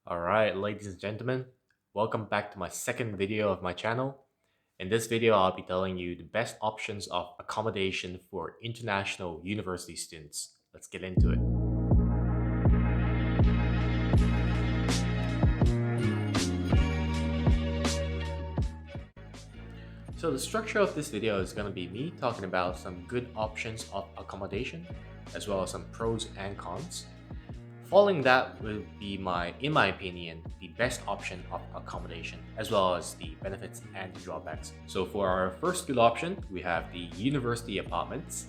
Alright, ladies and gentlemen, welcome back to my second video of my channel. In this video, I'll be telling you the best options of accommodation for international university students. Let's get into it. So the structure of this video is going to be me talking about some good options of accommodation, as well as some pros and cons. Following that will be in my opinion, the best option of accommodation, as well as the benefits and the drawbacks. So for our first good option, we have the university apartments.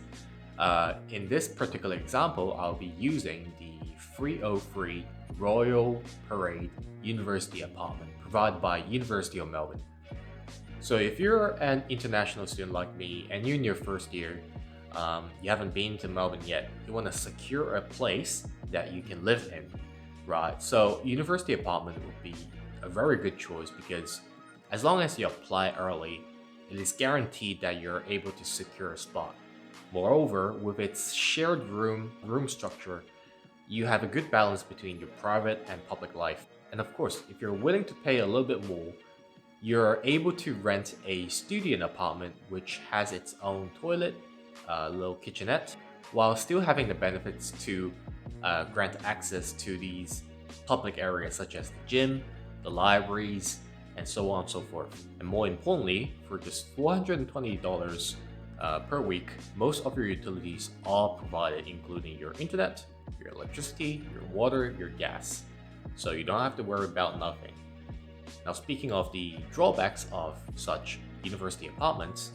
In this particular example, I'll be using the 303 Royal Parade University apartment provided by University of Melbourne. So if you're an international student like me and you're in your first year, you haven't been to Melbourne yet, you want to secure a place that you can live in, right? So university apartment would be a very good choice because as long as you apply early, it is guaranteed that you're able to secure a spot. Moreover, with its shared room structure, you have a good balance between your private and public life. And of course, if you're willing to pay a little bit more, you're able to rent a student apartment which has its own toilet, little kitchenette, while still having the benefits to grant access to these public areas such as the gym, the libraries, and so on and so forth. And more importantly, for just $420 per week, most of your utilities are provided, including your internet, your electricity, your water, your gas. So you don't have to worry about nothing. Now, speaking of the drawbacks of such university apartments,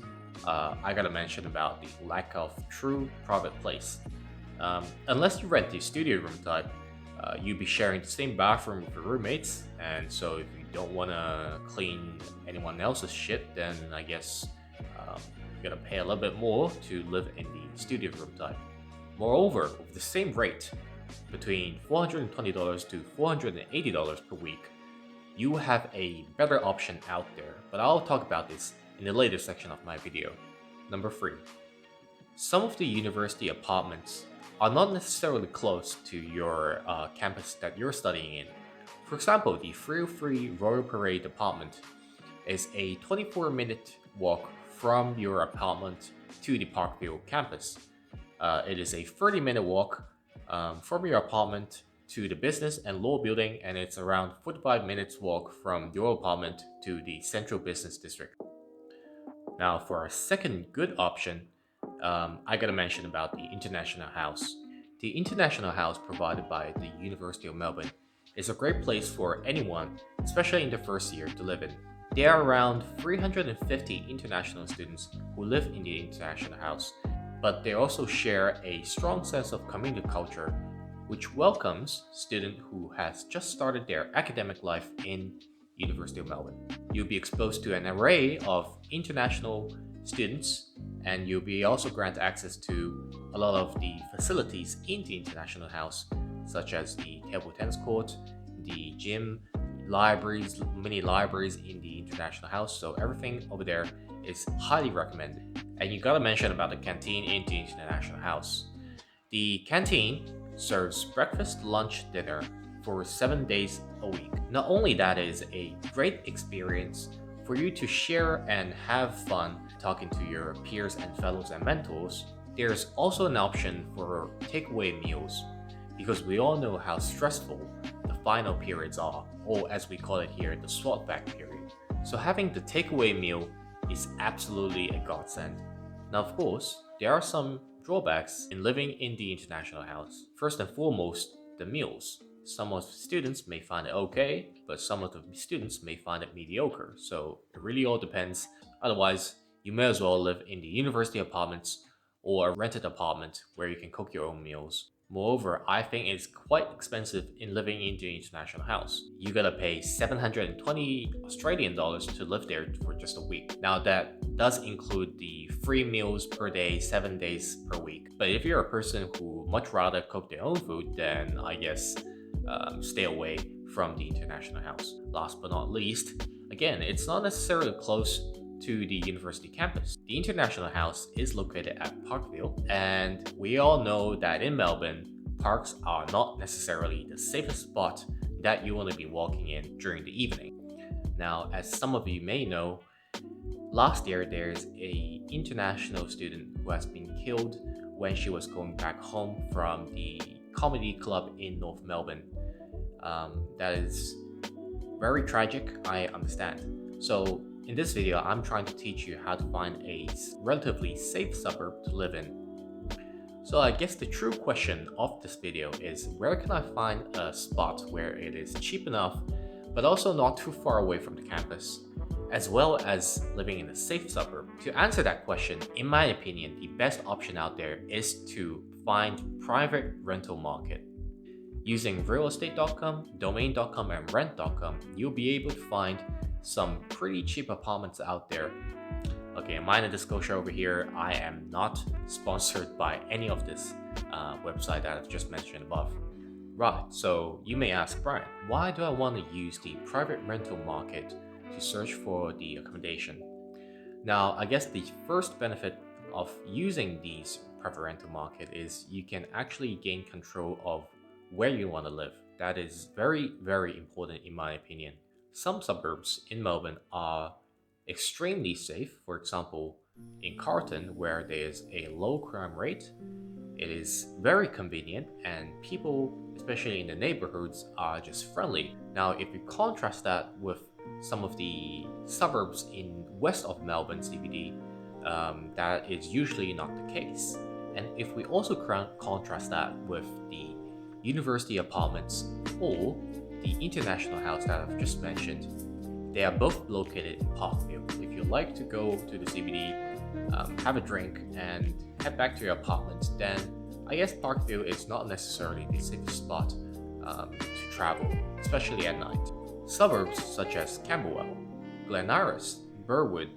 I gotta mention about the lack of true private place. Unless you rent the studio room type, you'll be sharing the same bathroom with your roommates, and so if you don't want to clean anyone else's shit, then I guess you're gonna pay a little bit more to live in the studio room type. Moreover, with the same rate, between $420 to $480 per week, you have a better option out there, but I'll talk about this in the later section of my video. Number 3. Some of the university apartments are not necessarily close to your campus that you're studying in. For example, the 303 Royal Parade apartment is a 24-minute walk from your apartment to the Parkville campus. It is a 30-minute walk from your apartment to the business and law building, and it's around 45 minutes walk from your apartment to the central business district. Now, for our second good option, I gotta mention about the International House. The International House provided by the University of Melbourne is a great place for anyone, especially in the first year, to live in. There are around 350 international students who live in the International House, but they also share a strong sense of community culture which welcomes students who has just started their academic life in University of Melbourne. You'll be exposed to an array of international students, and you'll be also granted access to a lot of the facilities in the International House, such as the table tennis court, the gym, libraries, mini libraries in the International House. So everything over there is highly recommended. And you gotta mention about the canteen in the International House. The canteen serves breakfast, lunch, dinner for 7 days a week. Not only that is a great experience for you to share and have fun talking to your peers and fellows and mentors, there's also an option for takeaway meals because we all know how stressful the final periods are, or as we call it here, the SWOT back period. So having the takeaway meal is absolutely a godsend. Now, of course, there are some drawbacks in living in the International House. First and foremost, the meals. Some of the students may find it okay, but some of the students may find it mediocre. So it really all depends. Otherwise, you may as well live in the university apartments or a rented apartment where you can cook your own meals. Moreover, I think it's quite expensive in living in the International House. You gotta pay 720 Australian dollars to live there for just a week. Now that does include the free meals per day, 7 days per week. But if you're a person who much rather cook their own food, then I guess stay away from the International House. Last but not least, again, it's not necessarily close to the university campus. The International House is located at Parkville, and we all know that in Melbourne, parks are not necessarily the safest spot that you want to be walking in during the evening. Now, as some of you may know, last year there's an international student who has been killed when she was going back home from the comedy club in North Melbourne. That is very tragic, I understand. So in this video, I'm trying to teach you how to find a relatively safe suburb to live in. So I guess the true question of this video is, where can I find a spot where it is cheap enough but also not too far away from the campus, as well as living in a safe suburb? To answer that question, in my opinion, the best option out there is to find private rental market. Using realestate.com, domain.com, and rent.com, you'll be able to find some pretty cheap apartments out there. Okay, minor disclosure over here, I am not sponsored by any of this website that I've just mentioned above. Right, so you may ask, Brian, why do I want to use the private rental market to search for the accommodation? Now, I guess the first benefit of using these private rental market is you can actually gain control of where you want to live. That is very, very important in my opinion. Some suburbs in Melbourne are extremely safe. For example, in Carlton, where there is a low crime rate, it is very convenient and people, especially in the neighborhoods, are just friendly. Now, if you contrast that with some of the suburbs in west of Melbourne CBD, that is usually not the case. And if we also contrast that with the university apartments or the international house that I've just mentioned, they are both located in Parkville. If you like to go to the CBD, have a drink and head back to your apartment, then I guess Parkville is not necessarily the safest spot to travel, especially at night. Suburbs such as Camberwell, Glen Iris, Burwood,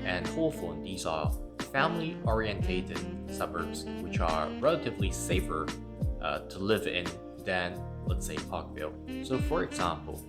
and Hawthorn, these are family-orientated suburbs which are relatively safer to live in than, let's say, Parkville. So for example,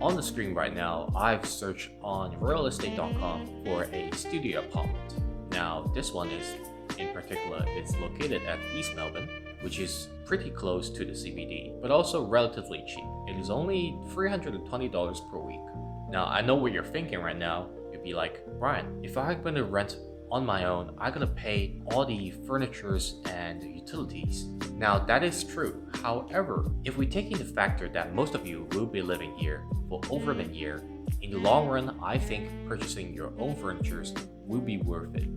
on the screen right now, I've searched on realestate.com for a studio apartment. Now, this one is, in particular, it's located at East Melbourne, which is pretty close to the CBD, but also relatively cheap. It is only $320 per week. Now, I know what you're thinking right now. You'd be like, Brian, if I'm going to rent on my own, I'm going to pay all the furnitures and the utilities. Now, that is true. However, if we take into factor that most of you will be living here for over a year, in the long run, I think purchasing your own furnitures will be worth it.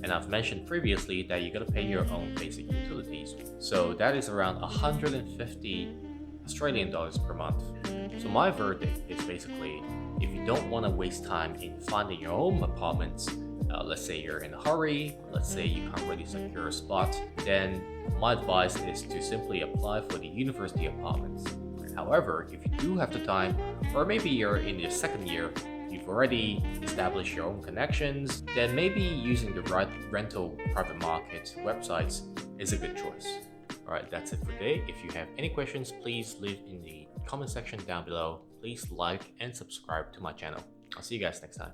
And I've mentioned previously that you got to pay your own basic utilities. So that is around 150 Australian dollars per month. So my verdict is basically, if you don't want to waste time in finding your own apartments, let's say you're in a hurry, let's say you can't really secure a spot, then my advice is to simply apply for the university apartments. However, if you do have the time, or maybe you're in your second year, you've already established your own connections, then maybe using the rental private market websites is a good choice. Alright, that's it for today. If you have any questions, please leave in the comment section down below. Please like and subscribe to my channel. I'll see you guys next time.